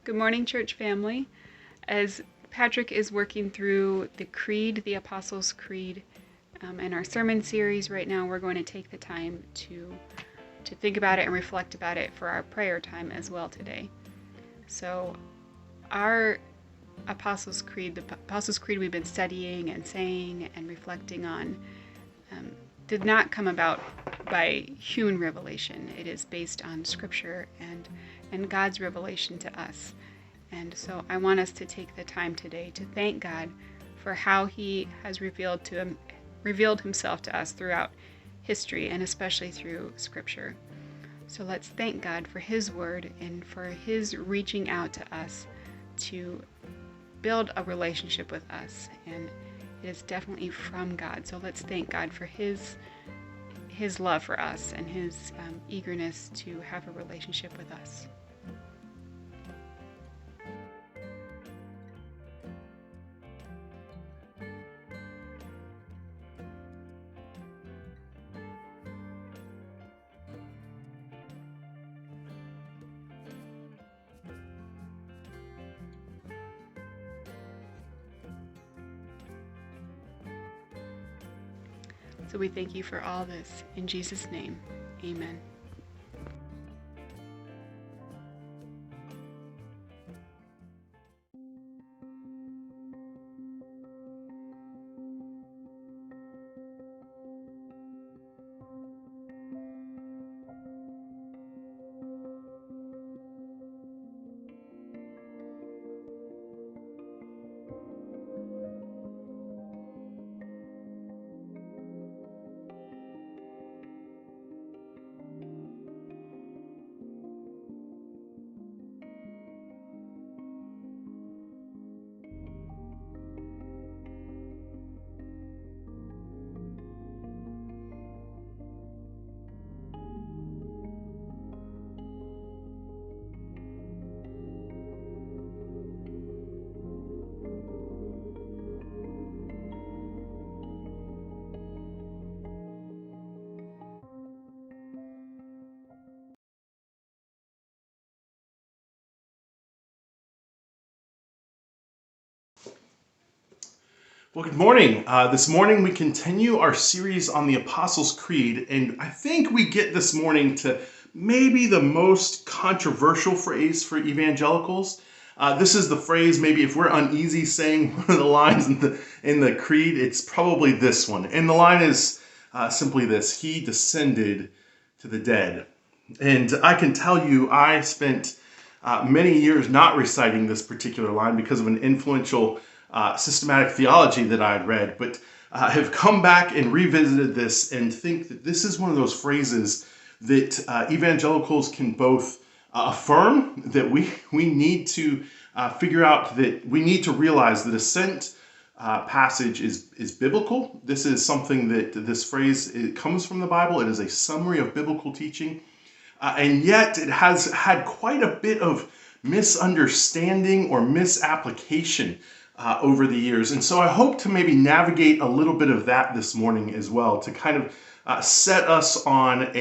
Good morning, church family. As Patrick is working through the Creed, the Apostles' Creed, in our sermon series right now, we're going to take the time to think about it and reflect about it for our prayer time as well today. So our Apostles' Creed, the Apostles' Creed we've been studying and saying and reflecting on, did not come about by human revelation. It is based on Scripture and God's revelation to us. And so I want us to take the time today to thank God for how He has revealed Himself to us throughout history and especially through Scripture. So let's thank God for His Word and for His reaching out to us to build a relationship with us. And it is definitely from God. So let's thank God for His love for us and His eagerness to have a relationship with us. So we thank you for all this. In Jesus' name, amen. Well, good morning. This morning we continue our series on the Apostles' Creed, and I think we get this morning to maybe the most controversial phrase for evangelicals. This is the phrase, maybe if we're uneasy saying one of the lines in the Creed, it's probably this one. And the line is simply this: He descended to the dead. And I can tell you, I spent many years not reciting this particular line because of an influential systematic theology that I had read, but I have come back and revisited this and think that this is one of those phrases that evangelicals can both affirm that we need to figure out, that we need to realize the descent passage is biblical. This is something that this phrase, it comes from the Bible. It is a summary of biblical teaching. And yet it has had quite a bit of misunderstanding or misapplication over the years. And so I hope to maybe navigate a little bit of that this morning as well, to kind of set us on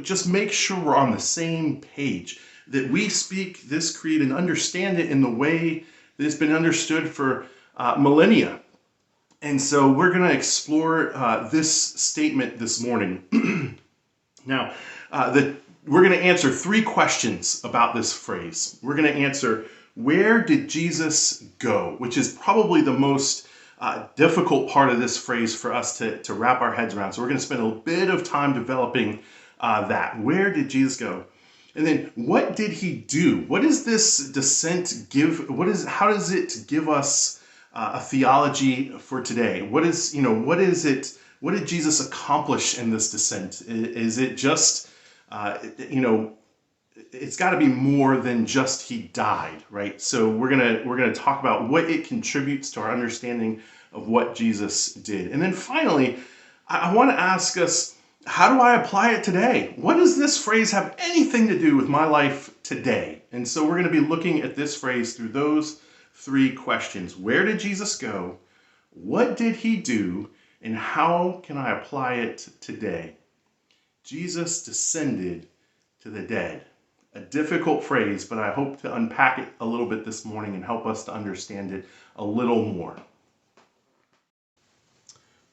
just make sure we're on the same page, that we speak this creed and understand it in the way that it's been understood for millennia. And so we're going to explore this statement this morning. Now, we're going to answer three questions about this phrase. We're going to answer, where did Jesus go? Which is probably the most difficult part of this phrase for us to wrap our heads around. So we're going to spend a bit of time developing that. Where did Jesus go? And then, what did he do? What does this descent give? How does it give us a theology for today? What is it? What did Jesus accomplish in this descent? Is it just it's got to be more than just he died, right? So we're gonna talk about what it contributes to our understanding of what Jesus did. And then finally, I want to ask us, how do I apply it today? What does this phrase have anything to do with my life today? And so we're going to be looking at this phrase through those three questions. Where did Jesus go? What did he do? And how can I apply it today? Jesus descended to the dead. A difficult phrase, but I hope to unpack it a little bit this morning and help us to understand it a little more.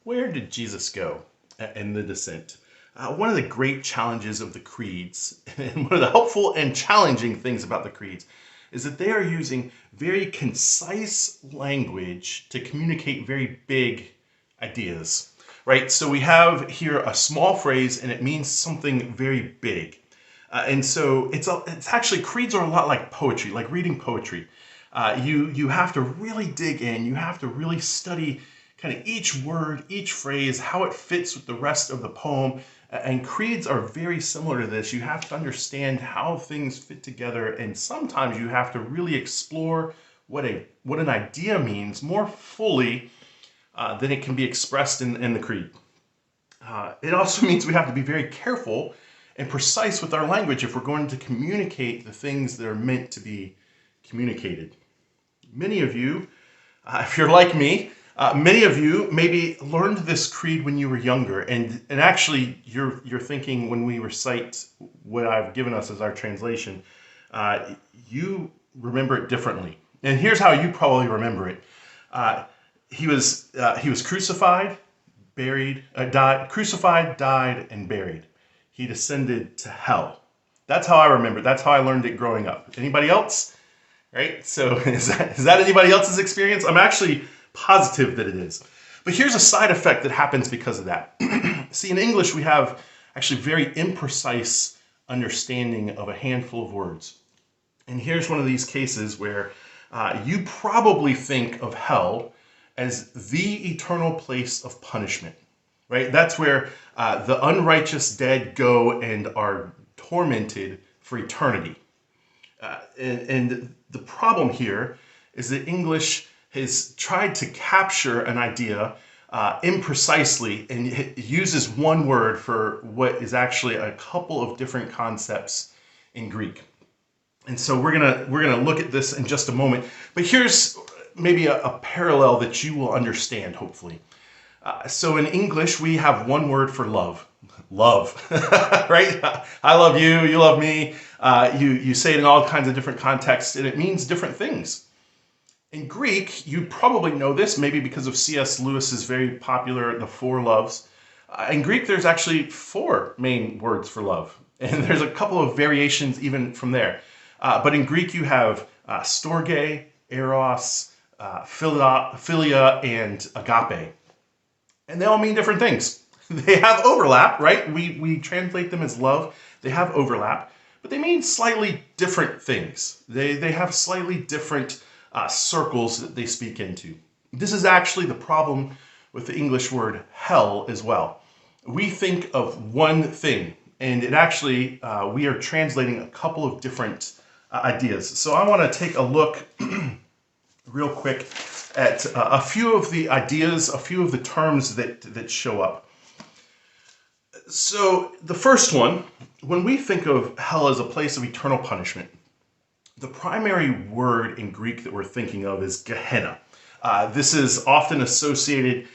Where did Jesus go in the descent? One of the great challenges of the creeds, and one of the helpful and challenging things about the creeds, is that they are using very concise language to communicate very big ideas, right? So we have here a small phrase and it means something very big. And so it's actually, creeds are a lot like poetry, like reading poetry. You have to really dig in, you have to really study kind of each word, each phrase, how it fits with the rest of the poem. And creeds are very similar to this. You have to understand how things fit together, and sometimes you have to really explore what an idea means more fully than it can be expressed in the creed. It also means we have to be very careful and precise with our language if we're going to communicate the things that are meant to be communicated. Many of you, if you're like me, many of you maybe learned this creed when you were younger, and actually you're thinking when we recite what I've given us as our translation, you remember it differently. And here's how you probably remember it. He was crucified, died, and buried. He descended to hell. That's how I remember it. That's how I learned it growing up. Anybody else? Right? So is that anybody else's experience? I'm actually positive that it is. But here's a side effect that happens because of that. See, in English, we have actually very imprecise understanding of a handful of words. And here's one of these cases where you probably think of hell as the eternal place of punishment, right? That's where the unrighteous dead go and are tormented for eternity. And the problem here is that English has tried to capture an idea imprecisely, and it uses one word for what is actually a couple of different concepts in Greek. And so we're gonna look at this in just a moment. But here's maybe a parallel that you will understand, hopefully. So in English, we have one word for love. Love, right? I love you, you love me. You say it in all kinds of different contexts, and it means different things. In Greek, you probably know this, maybe because of C.S. Lewis's very popular The Four Loves. In Greek, there's actually 4 main words for love, and there's a couple of variations even from there. But in Greek, you have storge, eros, philia, and agape. And they all mean different things. They have overlap, right? We translate them as love. They have overlap, but they mean slightly different things. They have slightly different circles that they speak into. This is actually the problem with the English word hell as well. We think of one thing, and it actually, we are translating a couple of different ideas. So I want to take a look real quick at a few of the ideas, a few of the terms that show up. So the first one, when we think of hell as a place of eternal punishment, the primary word in Greek that we're thinking of is Gehenna. This is often associated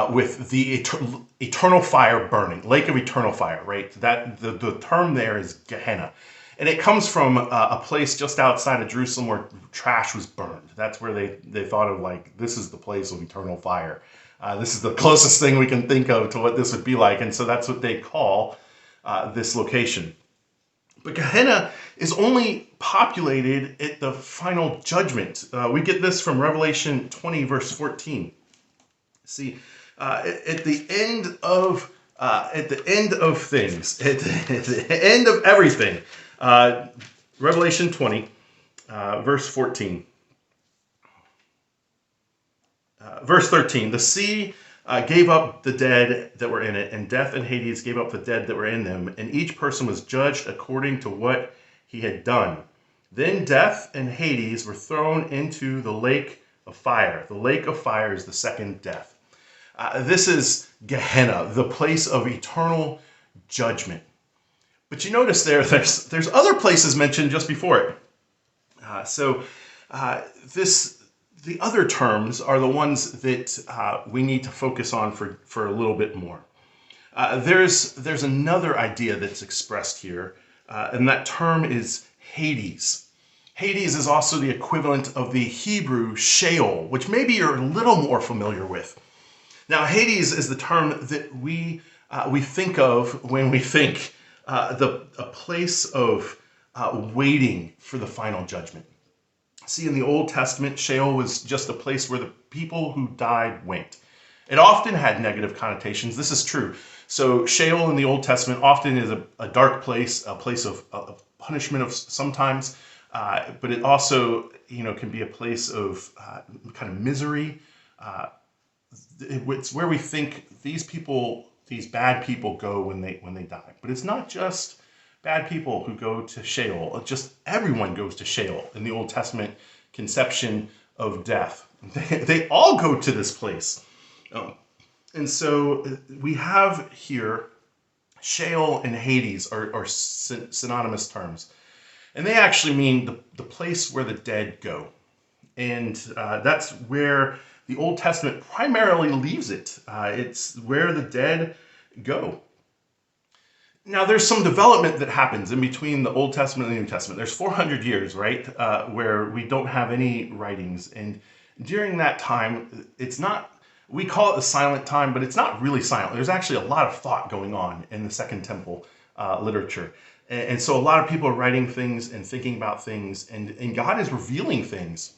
with the eternal fire burning, lake of eternal fire, right? That the term there is Gehenna. And it comes from a place just outside of Jerusalem where trash was burned. That's where they thought of, like, this is the place of eternal fire. This is the closest thing we can think of to what this would be like. And so that's what they call this location. But Gehenna is only populated at the final judgment. We get this from Revelation 20, verse 14. See, at the end of things, at the end of everything, Revelation 20, verse 14. Verse 13, the sea gave up the dead that were in it, and death and Hades gave up the dead that were in them, and each person was judged according to what he had done. Then death and Hades were thrown into the lake of fire. The lake of fire is the second death. This is Gehenna, the place of eternal judgment. But you notice there's other places mentioned just before it. The other terms are the ones that we need to focus on for a little bit more. There's another idea that's expressed here, and that term is Hades. Hades is also the equivalent of the Hebrew Sheol, which maybe you're a little more familiar with. Now, Hades is the term that we think of when we think a place of waiting for the final judgment. See, in the Old Testament, Sheol was just a place where the people who died went. It often had negative connotations. This is true. So Sheol in the Old Testament often is a dark place, a place of punishment of sometimes, but it also, can be a place of kind of misery. It's where we think these bad people go when they die. But it's not just bad people who go to Sheol. Just everyone goes to Sheol in the Old Testament conception of death. They all go to this place. And so we have here Sheol and Hades are synonymous terms. And they actually mean the place where the dead go. And that's where the Old Testament primarily leaves it. It's where the dead go. Now, there's some development that happens in between the Old Testament and the New Testament. There's 400 years, right, where we don't have any writings. And during that time, we call it the silent time, but it's not really silent. There's actually a lot of thought going on in the Second Temple literature. And so a lot of people are writing things and thinking about things, and God is revealing things.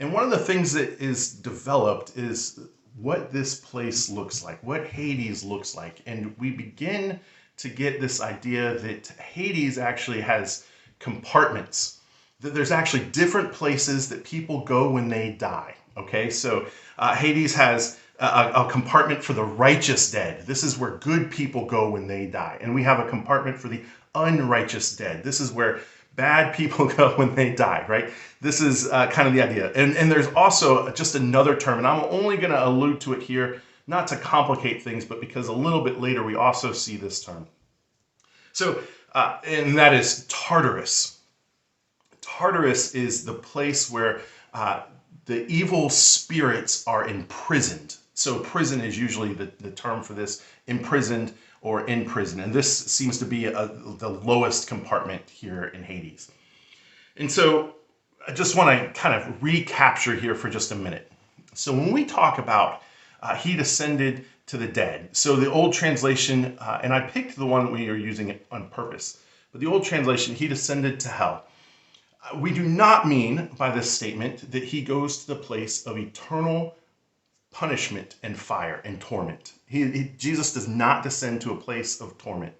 And one of the things that is developed is what this place looks like, what Hades looks like. And we begin to get this idea that Hades actually has compartments, that there's actually different places that people go when they die. Okay, so Hades has a compartment for the righteous dead. This is where good people go when they die. And we have a compartment for the unrighteous dead. This is where bad people go when they die, right? This is kind of the idea. And there's also just another term, and I'm only going to allude to it here, not to complicate things, but because a little bit later we also see this term. So, and that is Tartarus. Tartarus is the place where the evil spirits are imprisoned. So prison is usually the term for this, imprisoned or in prison. And this seems to be the lowest compartment here in Hades. And so I just want to kind of recapture here for just a minute. So when we talk about he descended to the dead, so the old translation, and I picked the one we are using it on purpose, but the old translation, he descended to hell. We do not mean by this statement that he goes to the place of eternal punishment and fire and torment. Jesus does not descend to a place of torment.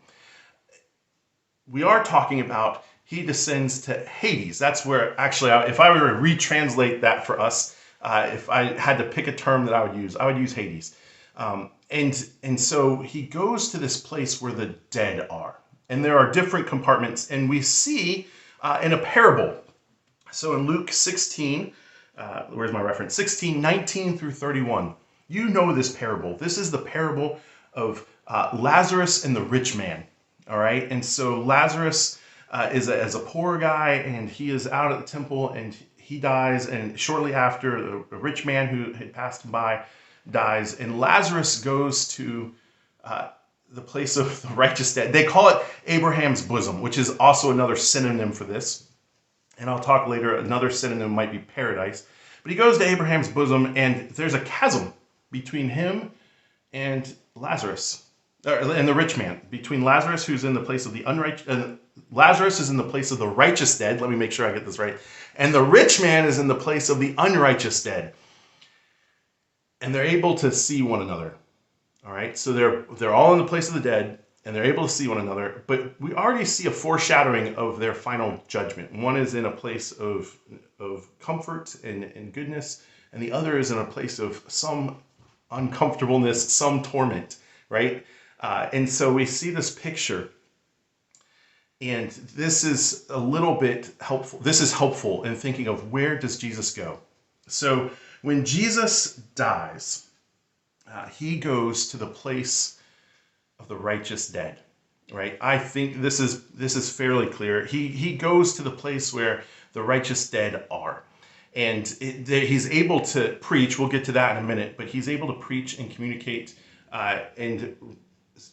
We are talking about he descends to Hades. That's where, actually, if I were to retranslate that for us, if I had to pick a term that I would use Hades. And so he goes to this place where the dead are. And there are different compartments, and we see in a parable. So in Luke 16, where's my reference? 16, 19 through 31. You know this parable. This is the parable of Lazarus and the rich man. All right. And so Lazarus is a poor guy, and he is out at the temple, and he dies. And shortly after, the rich man who had passed by dies. And Lazarus goes to the place of the righteous dead. They call it Abraham's bosom, which is also another synonym for this. And I'll talk later, another synonym might be paradise. But he goes to Abraham's bosom, and there's a chasm between him and Lazarus, and the rich man. Between Lazarus, who's in the place of the unrighteous, Lazarus is in the place of the righteous dead. Let me make sure I get this right. And the rich man is in the place of the unrighteous dead. And they're able to see one another. All right, so they're all in the place of the dead, and they're able to see one another, but we already see a foreshadowing of their final judgment. One is in a place of comfort and goodness, and the other is in a place of some uncomfortableness, some torment, right? And so we see this picture, and this is a little bit helpful. This is helpful in thinking of where does Jesus go? So when Jesus dies, he goes to the place of the righteous dead, right? I think this is fairly clear. He goes to the place where the righteous dead are, and he's able to preach. We'll get to that in a minute, but he's able to preach and communicate and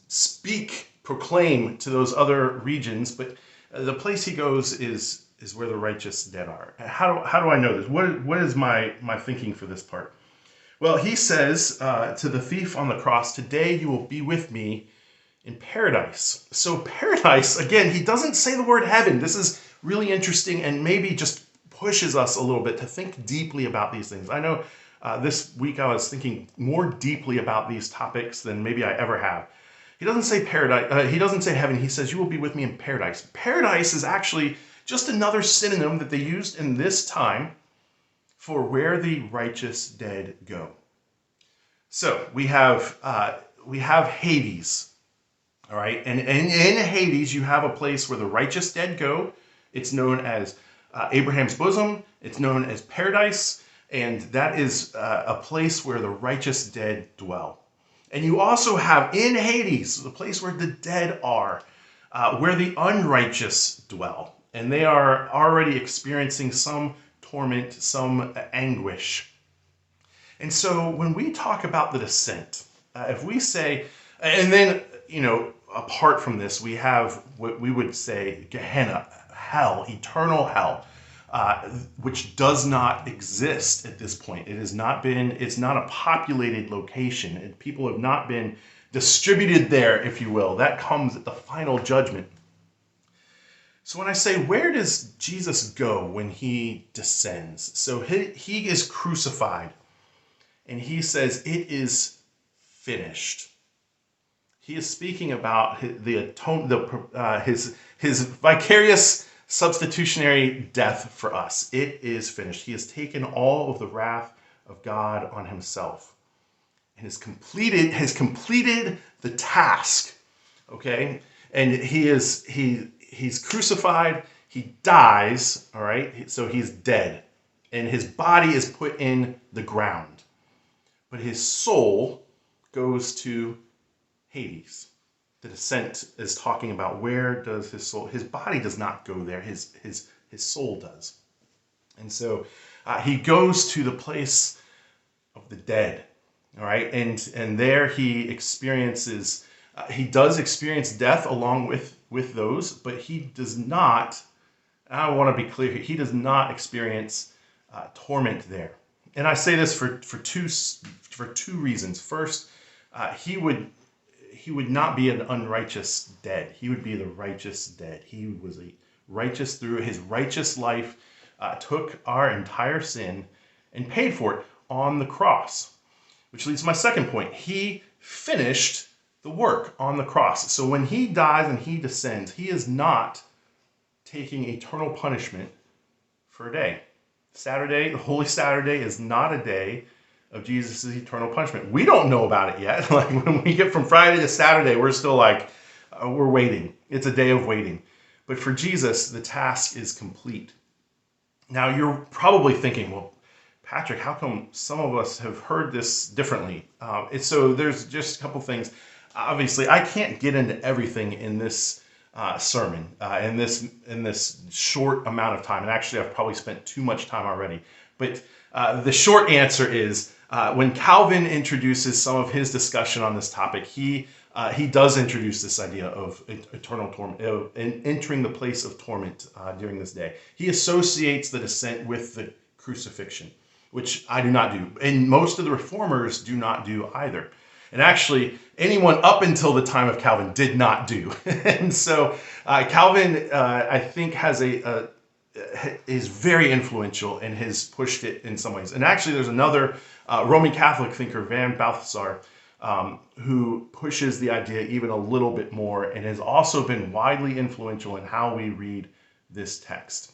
speak, proclaim to those other regions. But The place he goes is where the righteous dead are. How do I know this? What is my thinking for this part? Well, he says to the thief on the cross, "Today you will be with me in paradise." So paradise, again, he doesn't say the word heaven. This is really interesting and maybe just pushes us a little bit to think deeply about these things. I know this week I was thinking more deeply about these topics than maybe I ever have. He doesn't say paradise. He doesn't say heaven. He says, "You will be with me in paradise." Paradise is actually just another synonym that they used in this time for where the righteous dead go. So we have Hades, all right, and in Hades you have a place where the righteous dead go. It's known as Abraham's bosom. It's known as paradise, and that is a place where the righteous dead dwell. And you also have in Hades, the place where the dead are, where the unrighteous dwell, and they are already experiencing some torment, some anguish. And so when we talk about the descent, if we say, and then, apart from this, we have what we would say Gehenna, hell, eternal hell, which does not exist at this point. It's not a populated location, and people have not been distributed there, if you will. That comes at the final judgment. So when I say, where does Jesus go when he descends? So he is crucified, and he says, "It is finished." He is speaking about his vicarious substitutionary death for us. It is finished. He has taken all of the wrath of God on himself and has completed the task. Okay, and he's crucified. He dies. All right, so he's dead, and his body is put in the ground, but his soul goes to Hades. The descent is talking about where does his soul, his body does not go there, his soul does. And so he goes to the place of the dead, all right? And there he experiences, he does experience death along with those, but he does not, I want to be clear here, he does not experience torment there. And I say this for two reasons. First, he would not be an unrighteous dead. He would be the righteous dead. He was a righteous through his righteous life, took our entire sin and paid for it on the cross. Which leads to my second point. He finished the work on the cross. So when he dies and he descends, he is not taking eternal punishment for a day. Saturday, the Holy Saturday, is not a day of Jesus' eternal punishment. We don't know about it yet. Like when we get from Friday to Saturday, we're still like, we're waiting. It's a day of waiting. But for Jesus, the task is complete. Now you're probably thinking, well, Patrick, how come some of us have heard this differently? So there's just a couple things. Obviously, I can't get into everything in this sermon, in this short amount of time. And actually, I've probably spent too much time already. But the short answer is, when Calvin introduces some of his discussion on this topic, he does introduce this idea of eternal torment, of entering the place of torment during this day. He associates the descent with the crucifixion, which I do not do. And most of the reformers do not do either. And actually, anyone up until the time of Calvin did not do. And so Calvin, I think, is very influential and has pushed it in some ways. And actually, there's another Roman Catholic thinker, Van Balthasar, who pushes the idea even a little bit more and has also been widely influential in how we read this text.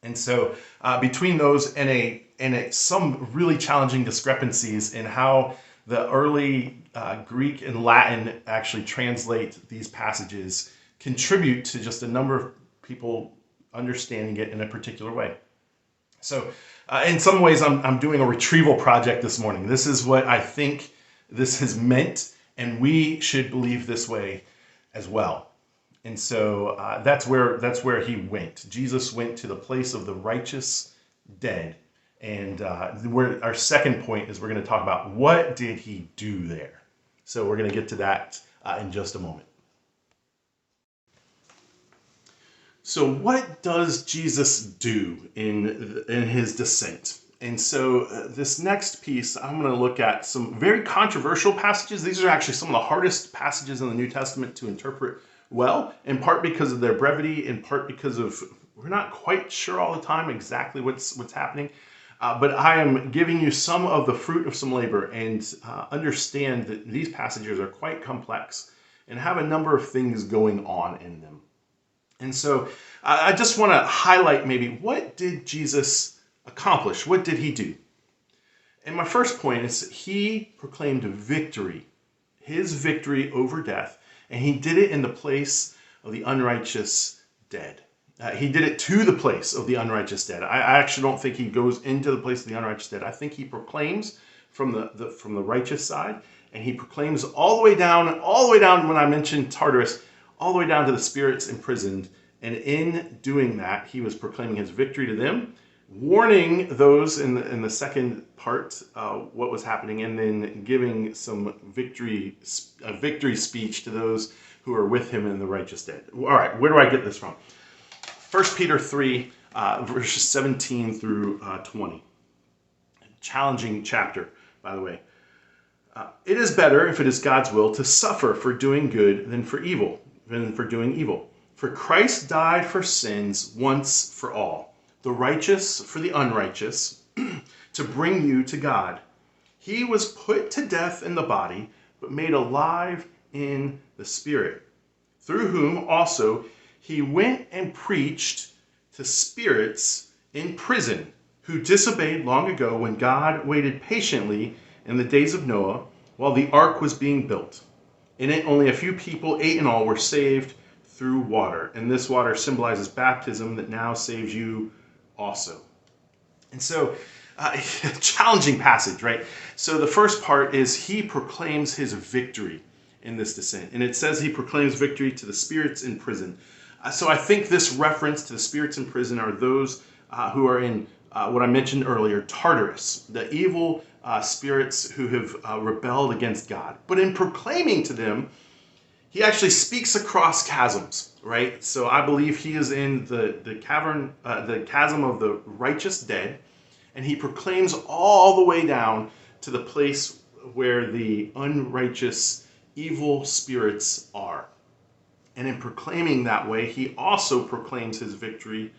And so between those and some really challenging discrepancies in how the early Greek and Latin actually translate these passages contribute to just a number of people understanding it in a particular way. So in some ways, I'm doing a retrieval project this morning. This is what I think this has meant, and we should believe this way as well. And so that's where he went. Jesus went to the place of the righteous dead. And our second point is we're going to talk about what did he do there. So we're going to get to that in just a moment. So, what does Jesus do in his descent? And so, this next piece, I'm going to look at some very controversial passages. These are actually some of the hardest passages in the New Testament to interpret well, in part because of their brevity, in part because of we're not quite sure all the time exactly what's happening. But I am giving you some of the fruit of some labor, and understand that these passages are quite complex and have a number of things going on in them. And so I just want to highlight maybe what did Jesus accomplish? What did he do? And my first point is that he proclaimed victory, his victory over death, and he did it in the place of the unrighteous dead. He did it to the place of the unrighteous dead. I actually don't think he goes into the place of the unrighteous dead. I think he proclaims from the righteous side, and he proclaims all the way down when I mentioned Tartarus, all the way down to the spirits imprisoned. And in doing that, he was proclaiming his victory to them, warning those in the second part what was happening, and then giving some victory speech to those who are with him in the righteous dead. All right, where do I get this from? 1 Peter 3, verses 17 through 20. Challenging chapter, by the way. It is better, if it is God's will, to suffer for doing good than for doing evil. For Christ died for sins once for all, the righteous for the unrighteous, to bring you to God. He was put to death in the body, but made alive in the spirit, through whom also he went and preached to spirits in prison, who disobeyed long ago when God waited patiently in the days of Noah while the ark was being built. In it, only a few people, 8 in all, were saved through water. And this water symbolizes baptism that now saves you also. And so, challenging passage, right? So the first part is he proclaims his victory in this descent. And it says he proclaims victory to the spirits in prison. So I think this reference to the spirits in prison are those who are in what I mentioned earlier, Tartarus, the evil spirits who have rebelled against God. But in proclaiming to them, he actually speaks across chasms, right? So I believe he is in the chasm of the righteous dead, and he proclaims all the way down to the place where the unrighteous evil spirits are. And in proclaiming that way, he also proclaims his victory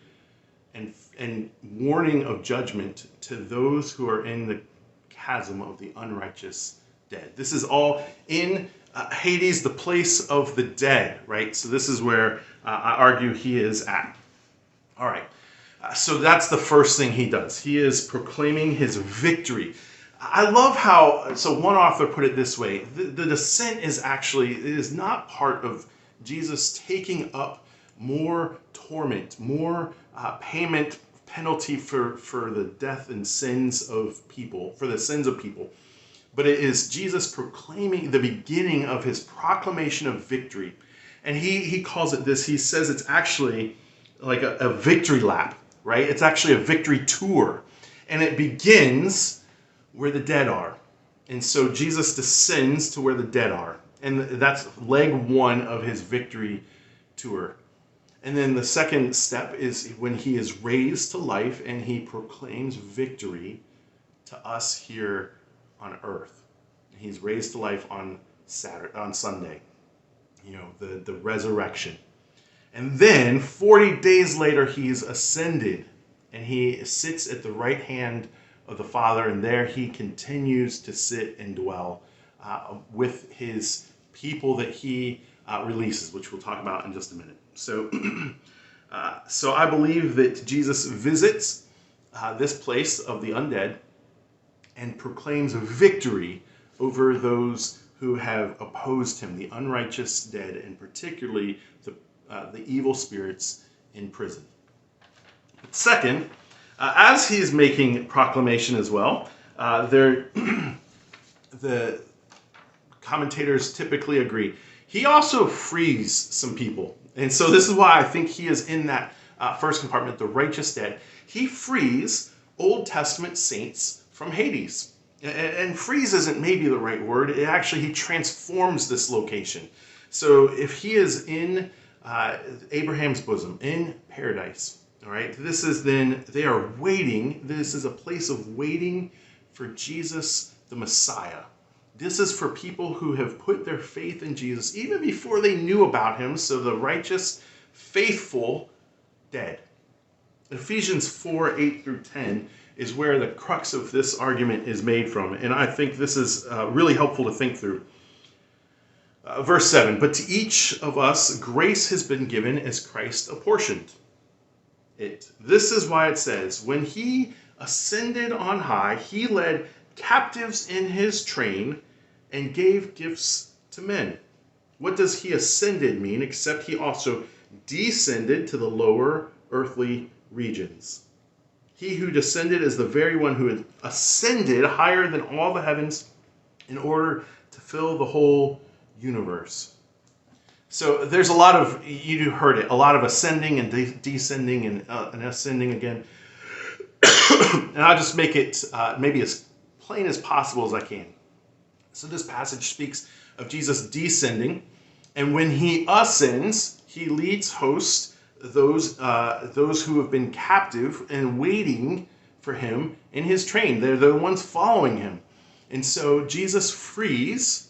and warning of judgment to those who are in the chasm of the unrighteous dead. This is all in Hades, the place of the dead, right? So this is where I argue he is at. All right. So that's the first thing he does. He is proclaiming his victory. I love how, so one author put it this way, the descent is not part of Jesus taking up more torment, more payment, penalty for the death and sins of people, for the sins of people. But it is Jesus proclaiming the beginning of his proclamation of victory. And he calls it this, he says it's actually like a victory lap, right? It's actually a victory tour. And it begins where the dead are. And so Jesus descends to where the dead are. And that's leg one of his victory tour. And then the second step is when he is raised to life and he proclaims victory to us here on earth. He's raised to life on Sunday, the resurrection. And then 40 days later, he's ascended and he sits at the right hand of the Father, and there he continues to sit and dwell with his people that he releases, which we'll talk about in just a minute. So, so I believe that Jesus visits this place of the undead and proclaims a victory over those who have opposed him, the unrighteous dead, and particularly the evil spirits in prison. Second, as he is making proclamation as well, the commentators typically agree. He also frees some people. And so this is why I think he is in that first compartment, the righteous dead. He frees Old Testament saints from Hades. And freeze isn't maybe the right word. He transforms this location. So if he is in Abraham's bosom, in paradise. All right, this is then, they are waiting. This is a place of waiting for Jesus, the Messiah. This is for people who have put their faith in Jesus even before they knew about him. So the righteous, faithful, dead. Ephesians 4:8-10 is where the crux of this argument is made from. And I think this is really helpful to think through. Verse 7, but to each of us grace has been given as Christ apportioned it. This is why it says, when he ascended on high, he led captives in his train and gave gifts to men. What does he ascended mean, except he also descended to the lower earthly regions? He who descended is the very one who had ascended higher than all the heavens in order to fill the whole universe. So there's a lot of, you heard it, a lot of ascending and descending and ascending again. And I'll just make it maybe as plain as possible as I can. So this passage speaks of Jesus descending, and when he ascends, he leads hosts, those who have been captive and waiting for him in his train. They're the ones following him. And so Jesus frees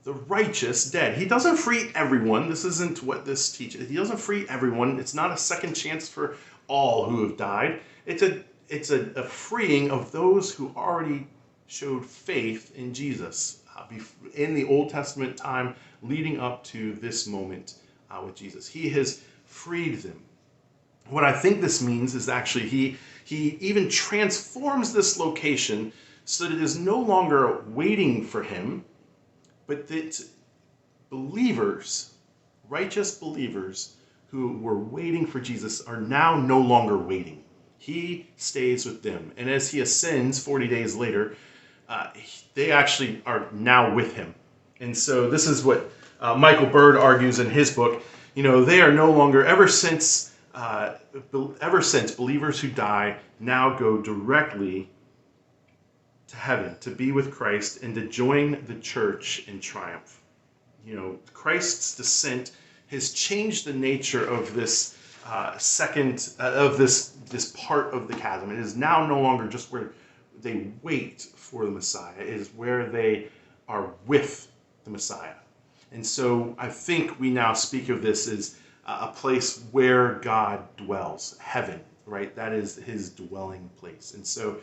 the righteous dead. He doesn't free everyone. This isn't what this teaches. He doesn't free everyone. It's not a second chance for all who have died. It's a freeing of those who already showed faith in Jesus in the Old Testament time leading up to this moment with Jesus. He has freed them. What I think this means is actually he even transforms this location so that it is no longer waiting for him, but that believers, righteous believers who were waiting for Jesus are now no longer waiting. He stays with them. And as he ascends 40 days later, they actually are now with him. And so this is what Michael Bird argues in his book. You know, they are no longer, ever since believers who die now go directly to heaven, to be with Christ and to join the church in triumph. You know, Christ's descent has changed the nature of this this part of the chasm. It is now no longer just where they wait for the Messiah. It is where they are with the Messiah. And so I think we now speak of this as a place where God dwells, heaven, right? That is his dwelling place. And so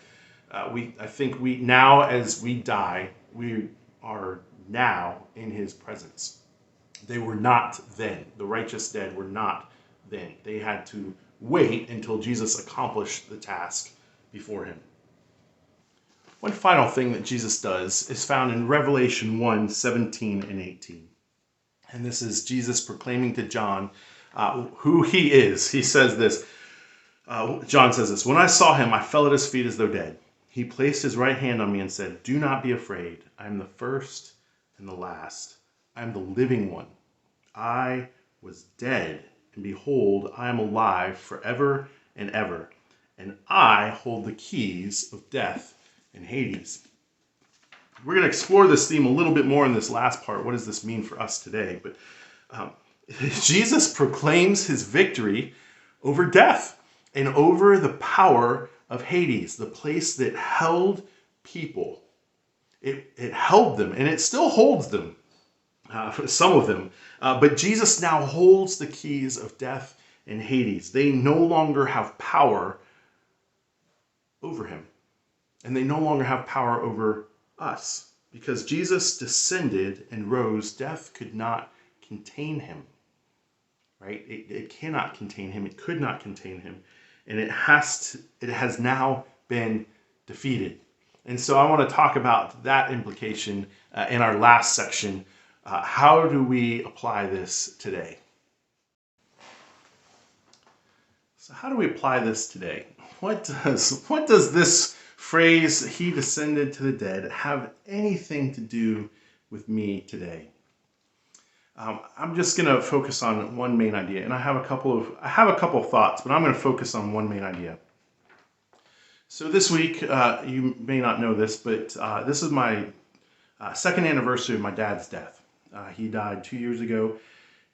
I think we now, as we die, we are now in his presence. They were not then. The righteous dead were not then. They had to wait until Jesus accomplished the task before him. One final thing that Jesus does is found in Revelation 1:17 and 18. And this is Jesus proclaiming to John who he is. He says this, John says this, when I saw him, I fell at his feet as though dead. He placed his right hand on me and said, do not be afraid. I am the first and the last. I am the living one. I was dead, and behold, I am alive forever and ever. And I hold the keys of death and Hades. We're going to explore this theme a little bit more in this last part. What does this mean for us today? But Jesus proclaims his victory over death and over the power of Hades, the place that held people. It held them, and it still holds them, some of them. But Jesus now holds the keys of death and Hades. They no longer have power over him, and they no longer have power over us. Because Jesus descended and rose, death could not contain him. Right? It cannot contain him. It could not contain him. And it has now been defeated. And so I want to talk about that implication in our last section. How do we apply this today? So how do we apply this today? What does this phrase, he descended to the dead, have anything to do with me today? I'm just going to focus on one main idea, and I have a couple of thoughts, but I'm going to focus on one main idea. So this week, you may not know this, but this is my second anniversary of my dad's death. He died 2 years ago,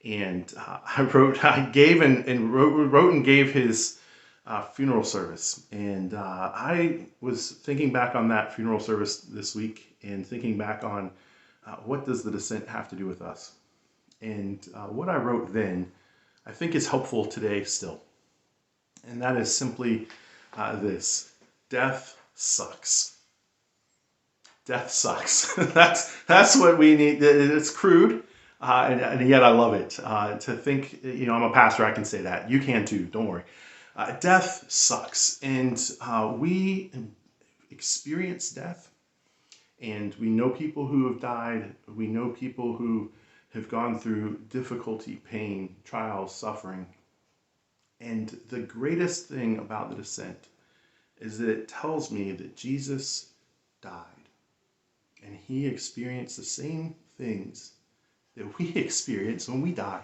And I gave and wrote and gave his funeral service. And I was thinking back on that funeral service this week and thinking back on what does the descent have to do with us? And what I wrote then, I think is helpful today still. And that is simply this: death sucks. Death sucks. that's what we need. It's crude, and yet I love it. To think, I'm a pastor, I can say that. You can too. Don't worry. Death sucks, and we experience death, and we know people who have died. We know people who have gone through difficulty, pain, trials, suffering. And the greatest thing about the descent is that it tells me that Jesus died. And he experienced the same things that we experience when we die.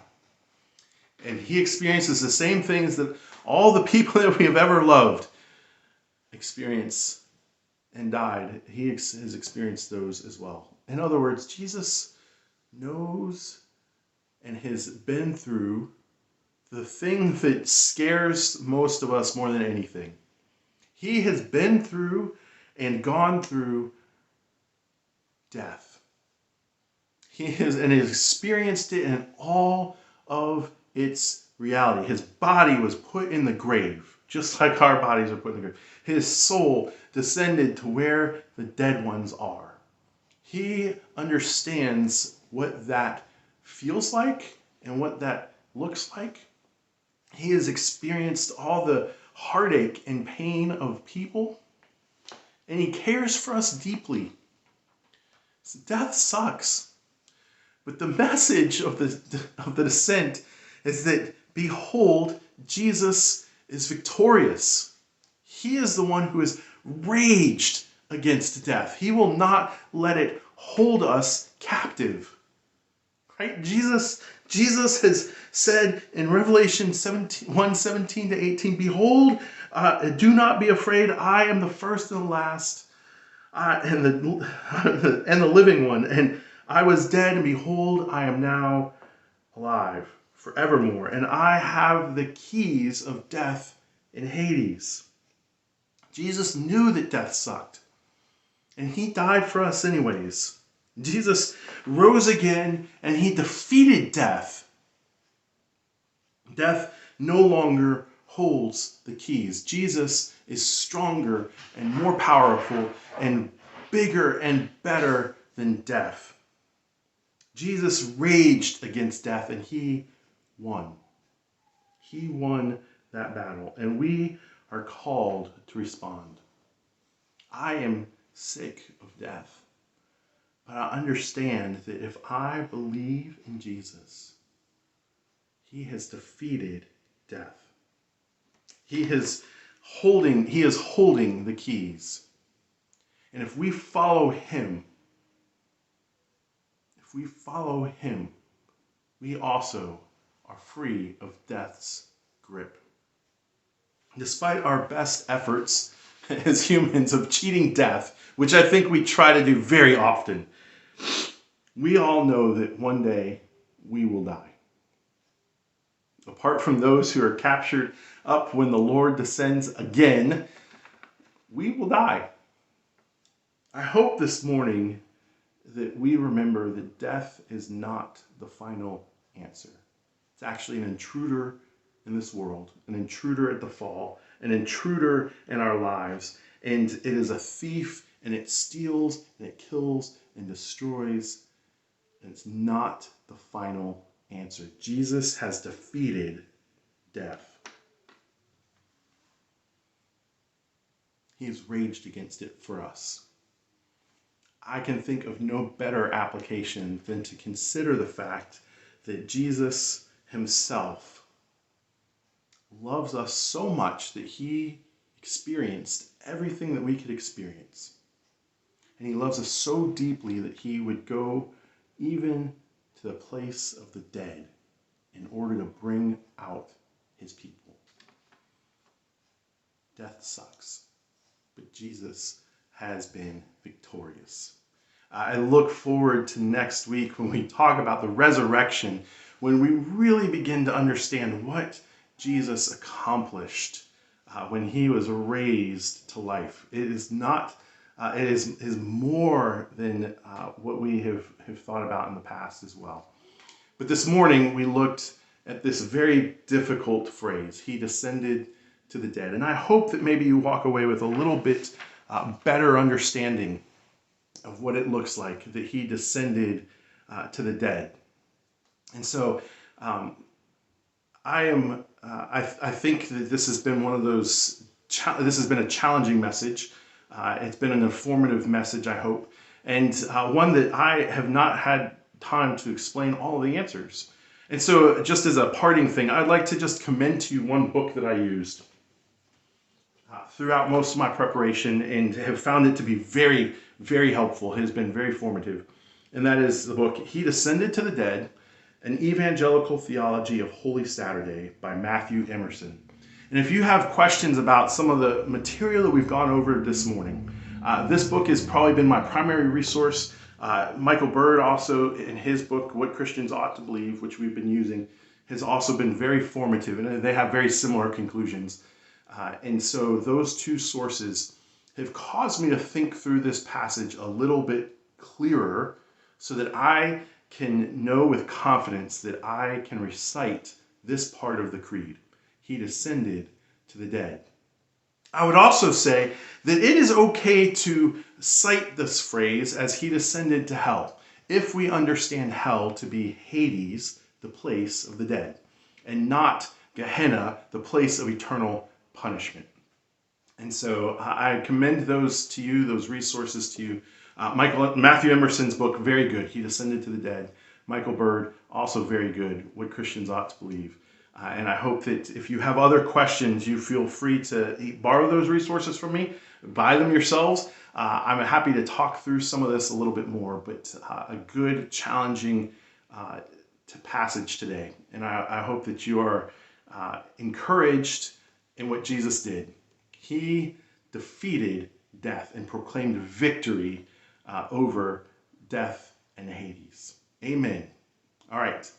And he experiences the same things that all the people that we have ever loved experience and died. He has experienced those as well. In other words, Jesus knows and has been through the thing that scares most of us more than anything. He has been through and gone through death. He has experienced it in all of its reality. His body was put in the grave, just like our bodies are put in the grave. His soul descended to where the dead ones are. He understands what that feels like and what that looks like. He has experienced all the heartache and pain of people, and he cares for us deeply. So death sucks. But the message of the descent is that, behold, Jesus is victorious. He is the one who has raged against death. He will not let it hold us captive. Right? Jesus has said in Revelation 1:17-18, behold, do not be afraid. I am the first and the last, and the living one. And I was dead, and behold, I am now alive forevermore. And I have the keys of death and Hades. Jesus knew that death sucked, and he died for us anyways. Jesus rose again, and he defeated death. Death no longer holds the keys. Jesus is stronger and more powerful and bigger and better than death. Jesus raged against death, and he won. He won that battle, and we are called to respond. I am sick of death, but I understand that if I believe in Jesus, he has defeated death. He is holding the keys. And if we follow him, we also are free of death's grip. Despite our best efforts as humans of cheating death, which I think we try to do very often, we all know that one day we will die. Apart from those who are captured up when the Lord descends again, we will die. I hope this morning that we remember that death is not the final answer. It's actually an intruder in this world, an intruder at the fall, an intruder in our lives, and it is a thief, and it steals, and it kills, and destroys, and it's not the final answer. Jesus has defeated death. He has raged against it for us. I can think of no better application than to consider the fact that Jesus himself loves us so much that he experienced everything that we could experience. And he loves us so deeply that he would go even to the place of the dead in order to bring out his people. Death sucks, but Jesus has been victorious. I look forward to next week when we talk about the resurrection, when we really begin to understand what Jesus accomplished when he was raised to life. It is not, it is more than what we have thought about in the past as well. But this morning we looked at this very difficult phrase, he descended to the dead. And I hope that maybe you walk away with a little bit better understanding of what it looks like that he descended to the dead. And so I think that this has been one of those, this has been a challenging message. It's been an informative message, I hope, and one that I have not had time to explain all of the answers. And so just as a parting thing, I'd like to just commend to you one book that I used throughout most of my preparation and have found it to be very, very helpful. It has been very formative. And that is the book, He Descended to the Dead, An Evangelical Theology of Holy Saturday by Matthew Emerson. And if you have questions about some of the material that we've gone over this morning, this book has probably been my primary resource. Michael Bird also, in his book, What Christians Ought to Believe, which we've been using, has also been very formative, and they have very similar conclusions. And so those two sources have caused me to think through this passage a little bit clearer so that I can know with confidence that I can recite this part of the creed. He descended to the dead. I would also say that it is okay to cite this phrase as he descended to hell if we understand hell to be Hades, the place of the dead, and not Gehenna, the place of eternal punishment. And so I commend those to you, those resources to you. Matthew Emerson's book, very good. He Descended to the Dead. Michael Bird, also very good. What Christians Ought to Believe. And I hope that if you have other questions, you feel free to borrow those resources from me, buy them yourselves. I'm happy to talk through some of this a little bit more, but a good, challenging passage today. And I hope that you are encouraged in what Jesus did. He defeated death and proclaimed victory over death and Hades. Amen. All right.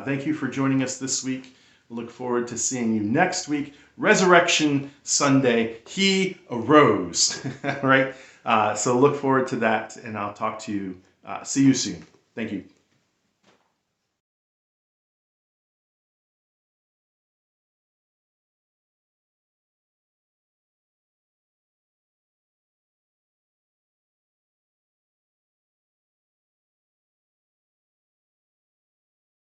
Thank you for joining us this week. Look forward to seeing you next week. Resurrection Sunday. He arose. All right. So look forward to that, and I'll talk to you. See you soon. Thank you.